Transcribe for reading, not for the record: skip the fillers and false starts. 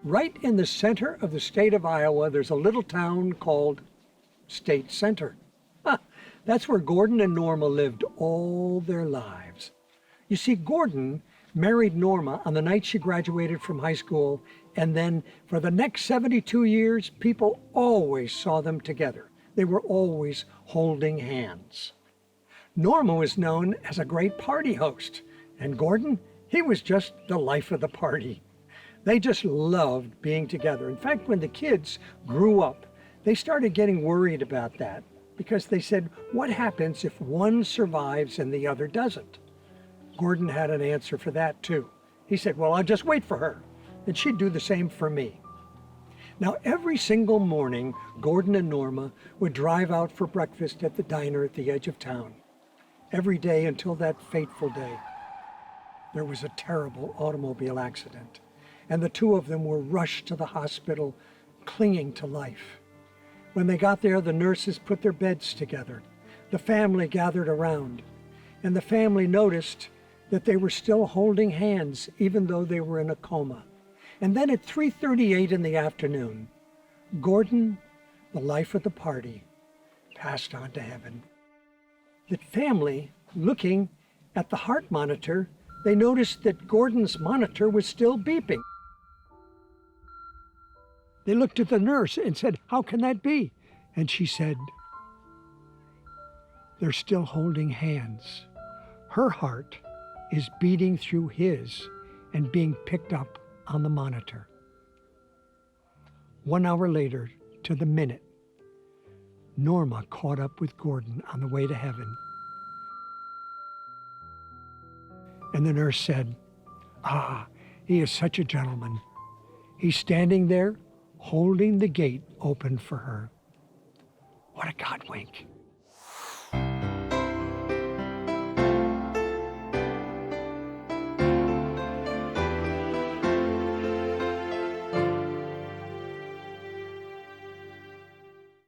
Right in the center of the state of Iowa, there's a little town called State Center. Huh, that's where Gordon and Norma lived all their lives. You see, Gordon married Norma on the night she graduated from high school, and then for the next 72 years, people always saw them together. They were always holding hands. Norma was known as a great party host, and Gordon, he was just the life of the party. They just loved being together. In fact, when the kids grew up, they started getting worried about that because they said, what happens if one survives and the other doesn't? Gordon had an answer for that too. He said, well, I'll just wait for her, and she'd do the same for me. Now, every single morning, Gordon and Norma would drive out for breakfast at the diner at the edge of town. Every day until that fateful day, there was a terrible automobile accident, and the two of them were rushed to the hospital, clinging to life. When they got there, the nurses put their beds together. The family gathered around, and the family noticed that they were still holding hands even though they were in a coma. And then at 3:38 in the afternoon, Gordon, the life of the party, passed on to heaven. The family, looking at the heart monitor, they noticed that Gordon's monitor was still beeping. They looked at the nurse and said, how can that be? And she said, they're still holding hands. Her heart is beating through his and being picked up on the monitor. 1 hour later, to the minute, Norma caught up with Gordon on the way to heaven. And the nurse said, he is such a gentleman. He's standing there holding the gate open for her. What a Godwink.